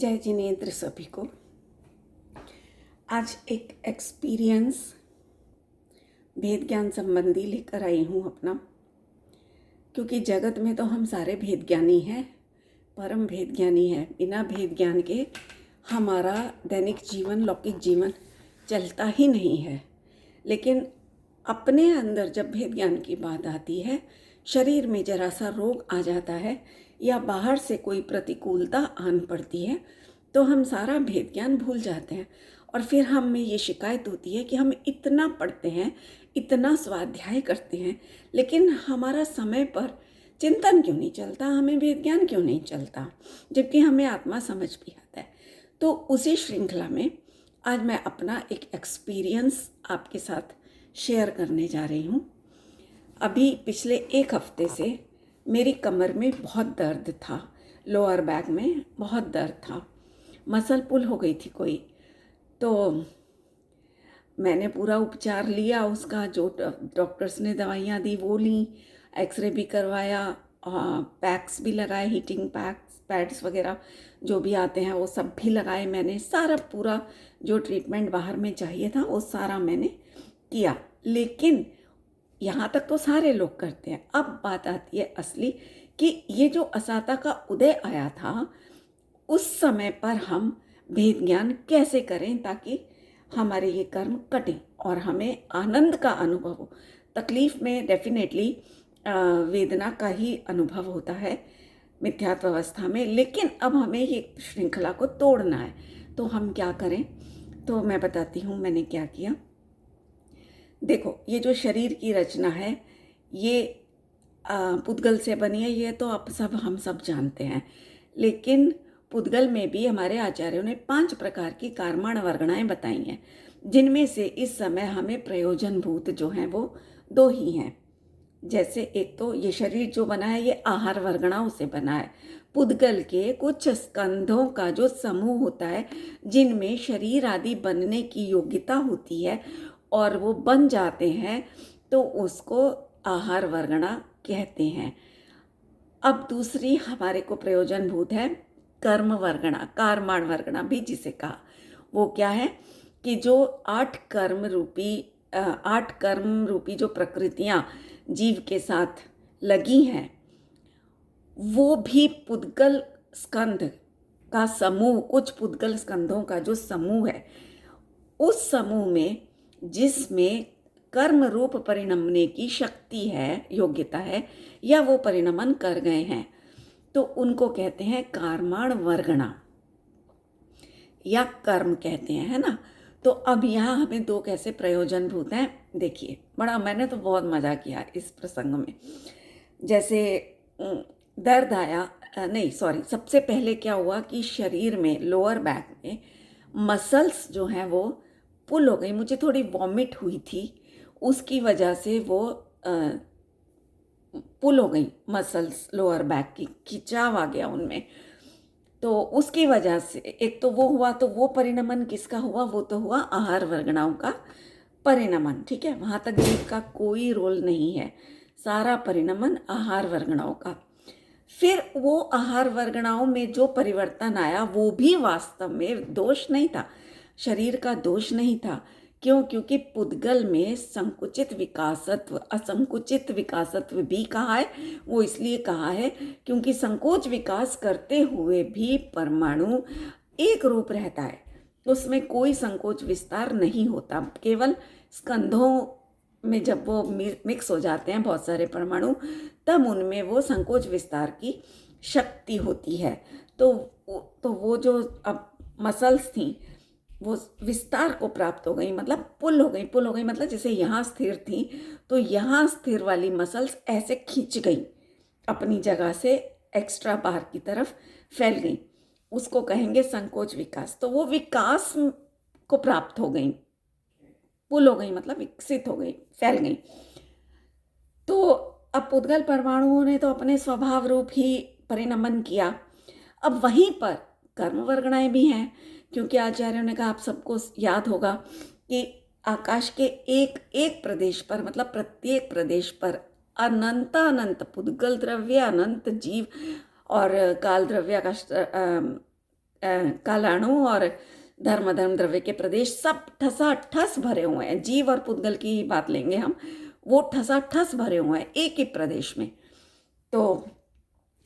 जय जिनेन्द्र सभी को। आज एक एक्सपीरियंस भेद ज्ञान संबंधी लेकर आई हूँ अपना, क्योंकि जगत में तो हम सारे भेद ज्ञानी हैं, परम भेद ज्ञानी है। बिना भेद ज्ञान के हमारा दैनिक जीवन, लौकिक जीवन चलता ही नहीं है। लेकिन अपने अंदर जब भेद ज्ञान की बात आती है, शरीर में जरा सा रोग आ जाता है या बाहर से कोई प्रतिकूलता आन पड़ती है, तो हम सारा भेद ज्ञान भूल जाते हैं। और फिर हम में ये शिकायत होती है कि हम इतना पढ़ते हैं, इतना स्वाध्याय करते हैं, लेकिन हमारा समय पर चिंतन क्यों नहीं चलता, हमें भेद ज्ञान क्यों नहीं चलता, जबकि हमें आत्मा समझ भी आता है। तो उसी श्रृंखला में आज मैं अपना एक एक्सपीरियंस आपके साथ शेयर करने जा रही हूँ। अभी पिछले एक हफ्ते से मेरी कमर में बहुत दर्द था, लोअर बैक में बहुत दर्द था, मसल पुल हो गई थी कोई। तो मैंने पूरा उपचार लिया उसका, जो डॉक्टर्स ने दवाइयाँ दी वो ली, एक्सरे भी करवाया, पैक्स भी लगाए, हीटिंग पैड्स वगैरह जो भी आते हैं वो सब भी लगाए। मैंने सारा पूरा जो ट्रीटमेंट बाहर में चाहिए था वो सारा मैंने किया। लेकिन यहाँ तक तो सारे लोग करते हैं। अब बात आती है असली कि ये जो असाता का उदय आया था, उस समय पर हम भेद ज्ञान कैसे करें ताकि हमारे ये कर्म कटें और हमें आनंद का अनुभव हो। तकलीफ में डेफिनेटली वेदना का ही अनुभव होता है मिथ्यात्व अवस्था में, लेकिन अब हमें ये श्रृंखला को तोड़ना है। तो हम क्या करें, तो मैं बताती हूँ मैंने क्या किया। देखो, ये जो शरीर की रचना है ये पुद्गल से बनी है, ये तो हम सब जानते हैं। लेकिन पुद्गल में भी हमारे आचार्यों ने 5 प्रकार की कार्माण वर्गणाएं बताई हैं, जिनमें से इस समय हमें प्रयोजनभूत जो हैं वो 2 ही हैं। जैसे एक तो ये शरीर जो बना है ये आहार वर्गणाओं से बना है। पुद्गल के कुछ स्कंधों का जो समूह होता है, जिनमें शरीर आदि बनने की योग्यता होती है और वो बन जाते हैं, तो उसको आहार वर्गणा कहते हैं। अब दूसरी हमारे को प्रयोजनभूत है कर्म वर्गणा, कार्माण वर्गणा भी जिसे कहा। वो क्या है कि जो 8 कर्म रूपी जो प्रकृतियां जीव के साथ लगी हैं, वो भी पुद्गल स्कंध का समूह, कुछ पुद्गल स्कंधों का जो समूह है, उस समूह में जिसमें कर्म रूप परिणमने की शक्ति है, योग्यता है, या वो परिणमन कर गए हैं, तो उनको कहते हैं कार्माण वर्गणा या कर्म कहते हैं, है ना। तो अब यहाँ हमें 2 कैसे प्रयोजनभूत हैं, देखिए। मैंने तो बहुत मज़ा किया इस प्रसंग में। जैसे दर्द आया, सबसे पहले क्या हुआ कि शरीर में, लोअर बैक में मसल्स जो हैं वो पुल हो गई। मुझे थोड़ी वॉमिट हुई थी, उसकी वजह से वो पुल हो गई मसल्स, लोअर बैक की खिंचाव आ गया उनमें। तो उसकी वजह से एक तो वो हुआ, तो वो परिणमन किसका हुआ, वो तो हुआ आहार वर्गणाओं का परिणमन, ठीक है। वहाँ तक जीव का कोई रोल नहीं है, सारा परिणमन आहार वर्गणाओं का। फिर वो आहार वर्गणाओं में जो परिवर्तन आया वो भी वास्तव में दोष नहीं था, शरीर का दोष नहीं था। क्यों? क्योंकि पुद्गल में संकुचित विकासत्व, असंकुचित विकासत्व भी कहा है। वो इसलिए कहा है क्योंकि संकोच विकास करते हुए भी परमाणु एक रूप रहता है, उसमें कोई संकोच विस्तार नहीं होता। केवल स्कंधों में जब वो मिक्स हो जाते हैं बहुत सारे परमाणु, तब उनमें वो संकोच विस्तार की शक्ति होती है। तो वो जो अब मसल्स थी वो विस्तार को प्राप्त हो गई, मतलब पुल हो गई मतलब जैसे यहाँ स्थिर थी, तो यहाँ स्थिर वाली मसल्स ऐसे खींच गई अपनी जगह से, एक्स्ट्रा बाहर की तरफ फैल गई। उसको कहेंगे संकोच विकास। तो वो विकास को प्राप्त हो गई, पुल हो गई मतलब विकसित हो गई, फैल गई। तो अब पुद्गल परमाणुओं ने तो अपने स्वभाव रूप ही परिणमन किया। अब वहीं पर कर्म वर्गणाएं भी हैं, क्योंकि आचार्यों ने कहा, आप सबको याद होगा कि आकाश के एक प्रदेश पर, मतलब प्रत्येक प्रदेश पर अनंत पुद्गल द्रव्य, अनंत जीव और काल द्रव्य का कालाणु और धर्म धर्म द्रव्य के प्रदेश सब ठसाठस भरे हुए हैं। जीव और पुद्गल की ही बात लेंगे हम, वो ठसाठस भरे हुए हैं एक ही प्रदेश में। तो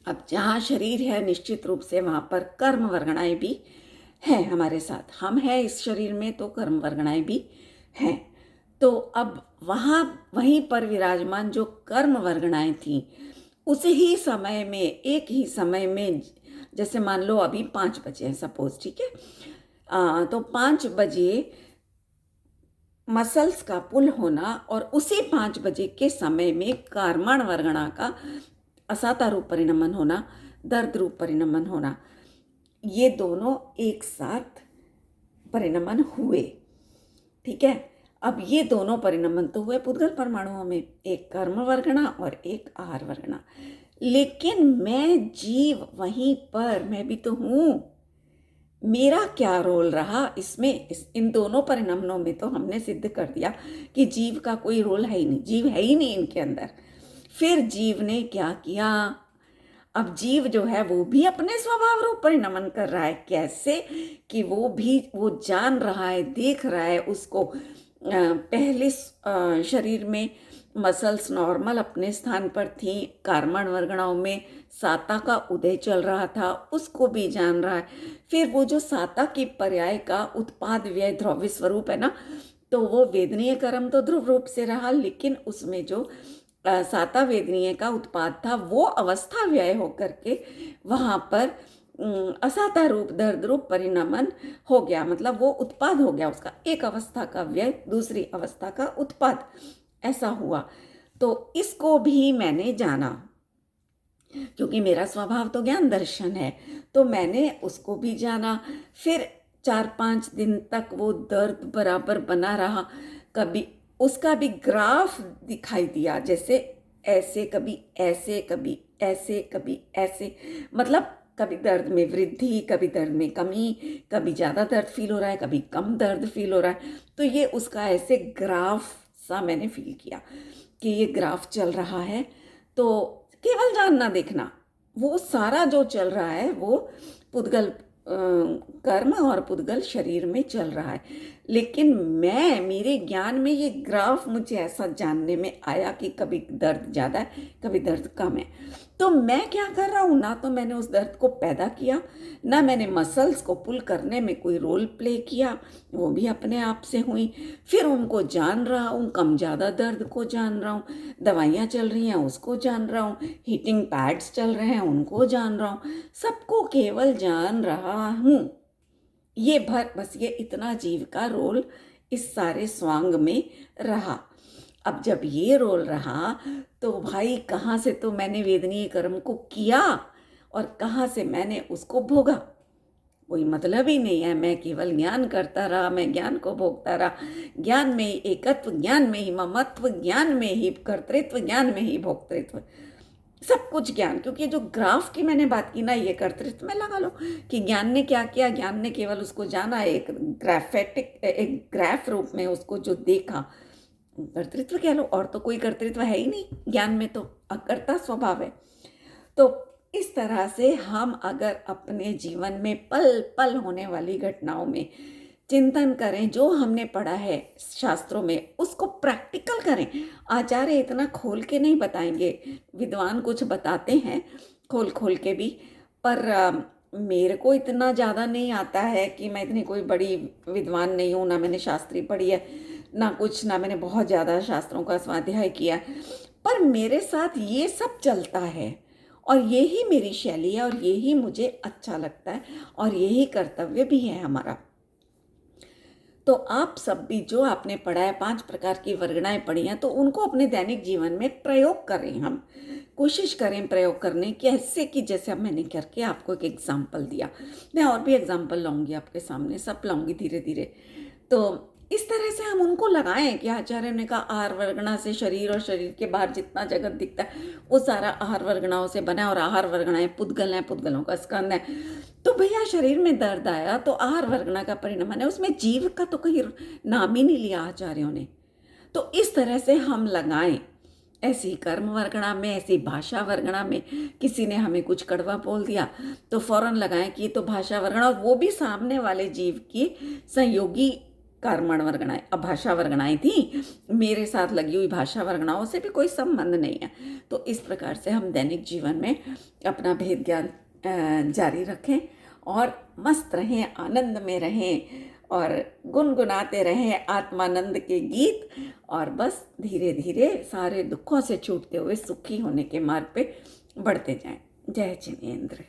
अब जहाँ शरीर है निश्चित रूप से वहाँ पर कर्म वर्गणाएँ भी हैं हमारे साथ। हम हैं इस शरीर में तो कर्म वर्गणाएँ भी हैं। तो अब वहीं पर विराजमान जो कर्म वर्गणाएँ थीं, उसी ही समय में, एक ही समय में, जैसे मान लो अभी 5 बजे हैं सपोज, ठीक है, तो 5 बजे मसल्स का पुल होना और उसी 5 बजे के समय में कर्मण वर्गणा का असाता रूप परिणमन होना, दर्द रूप परिणमन होना, ये दोनों एक साथ परिणमन हुए। ठीक है, अब ये दोनों परिणमन तो हुए पुद्गल परमाणुओं में, एक कर्म वर्गणा और एक आहार वर्गणा। लेकिन मैं जीव वहीं पर, मैं भी तो हूँ। मेरा क्या रोल रहा इसमें? इन दोनों परिणमनों में तो हमने सिद्ध कर दिया कि जीव का कोई रोल है ही नहीं, जीव है ही नहीं इनके अंदर। फिर जीव ने क्या किया? अब जीव जो है वो भी अपने स्वभाव रूप परिणमन कर रहा है। कैसे? कि वो जान रहा है, देख रहा है उसको। पहले शरीर में मसल्स नॉर्मल अपने स्थान पर थी, कर्मण वर्गणाओं में साता का उदय चल रहा था, उसको भी जान रहा है। फिर वो जो साता की पर्याय का उत्पाद व्यय द्रव्य स्वरूप है ना, तो वो वेदनीय कर्म तो ध्रुव रूप से रहा, लेकिन उसमें जो साता वेदनीय का उत्पाद था वो अवस्था व्यय होकर के वहाँ पर असाता रूप दर्द रूप परिणमन हो गया। मतलब वो उत्पाद हो गया उसका, एक अवस्था का व्यय दूसरी अवस्था का उत्पाद, ऐसा हुआ। तो इसको भी मैंने जाना, क्योंकि मेरा स्वभाव तो ज्ञान दर्शन है, तो मैंने उसको भी जाना। फिर 4-5 दिन तक वो दर्द बराबर बना रहा। कभी उसका भी ग्राफ दिखाई दिया, जैसे ऐसे, कभी ऐसे, कभी ऐसे, कभी ऐसे। मतलब कभी दर्द में वृद्धि, कभी दर्द में कमी, कभी ज़्यादा दर्द फील हो रहा है, कभी कम दर्द फील हो रहा है। तो ये उसका ऐसे ग्राफ सा मैंने फील किया कि ये ग्राफ चल रहा है। तो केवल जानना देखना, वो सारा जो चल रहा है वो पुद्गल कर्म और पुद्गल शरीर में चल रहा है। लेकिन मेरे ज्ञान में ये ग्राफ मुझे ऐसा जानने में आया कि कभी दर्द ज़्यादा है, कभी दर्द कम है। तो मैं क्या कर रहा हूँ? ना तो मैंने उस दर्द को पैदा किया, ना मैंने मसल्स को पुल करने में कोई रोल प्ले किया, वो भी अपने आप से हुई। फिर उनको जान रहा हूँ, कम ज़्यादा दर्द को जान रहा हूँ, दवाइयाँ चल रही हैं उसको जान रहा हूँ, हीटिंग पैड्स चल रहे हैं उनको जान रहा हूँ, सबको केवल जान रहा हूँ। ये बस ये इतना जीव का रोल इस सारे स्वांग में रहा। अब जब ये रोल रहा तो भाई कहाँ से तो मैंने वेदनीय कर्म को किया और कहाँ से मैंने उसको भोगा, कोई मतलब ही नहीं है। मैं केवल ज्ञान करता रहा, मैं ज्ञान को भोगता रहा। ज्ञान में ही एकत्व, ज्ञान में ही ममत्व, ज्ञान में ही कर्तृत्व, ज्ञान में ही भोक्तृत्व, सब कुछ ज्ञान। क्योंकि जो ग्राफ की मैंने बात की ना, ये कर्तृत्व में लगा लो कि ज्ञान ने क्या किया। ज्ञान ने केवल उसको जाना, एक ग्राफ रूप में उसको जो देखा, कर्तृत्व कह लो। और तो कोई कर्तृत्व है ही नहीं ज्ञान में, तो अकर्ता स्वभाव है। तो इस तरह से हम अगर अपने जीवन में पल पल होने वाली घटनाओं में चिंतन करें, जो हमने पढ़ा है शास्त्रों में उसको प्रैक्टिकल करें। आचार्य इतना खोल के नहीं बताएंगे, विद्वान कुछ बताते हैं खोल खोल के भी, पर मेरे को इतना ज़्यादा नहीं आता है कि मैं इतनी कोई बड़ी विद्वान नहीं हूँ, ना मैंने शास्त्री पढ़ी है, ना कुछ, ना मैंने बहुत ज़्यादा शास्त्रों का स्वाध्याय किया। पर मेरे साथ ये सब चलता है और यही मेरी शैली है और यही मुझे अच्छा लगता है और यही कर्तव्य भी है हमारा। तो आप सब भी जो आपने पढ़ा है, 5 प्रकार की वर्गणाएं पढ़ी हैं, तो उनको अपने दैनिक जीवन में प्रयोग करें। हम कोशिश करें प्रयोग करने की, ऐसे कि जैसे अब मैंने करके आपको एक एग्जाम्पल दिया, मैं और भी एग्जाम्पल लाऊंगी आपके सामने, सब लाऊंगी धीरे धीरे। तो इस तरह से हम उनको लगाएं कि आचार्य ने कहा आहार वर्गणा से शरीर और शरीर के बाहर जितना जगत दिखता है वो सारा आहार वर्गणाओं से बना है, और आहार वर्गणाएं पुद्गल हैं, पुद्गलों का स्कंद है। तो भैया शरीर में दर्द आया तो आहार वर्गणा का परिणमन है, उसमें जीव का तो कहीं नाम ही नहीं लिया आचार्यों ने। तो इस तरह से हम लगाएं, ऐसी कर्म वर्गणा में, ऐसी भाषा वर्गणा में किसी ने हमें कुछ कड़वा बोल दिया तो फौरन लगाएं कि ये तो भाषा वर्गणा, और वो भी सामने वाले जीव की संयोगी कर्मण वर्गणाएं, अब भाषा वर्गणाएं थी, मेरे साथ लगी हुई भाषा वर्गणाओं से भी कोई संबंध नहीं है। तो इस प्रकार से हम दैनिक जीवन में अपना भेद ज्ञान जारी रखें और मस्त रहें, आनंद में रहें और गुनगुनाते रहें आत्मानंद के गीत, और बस धीरे धीरे सारे दुखों से छूटते हुए सुखी होने के मार्ग पे बढ़ते जाएं। जय जिनेंद्र।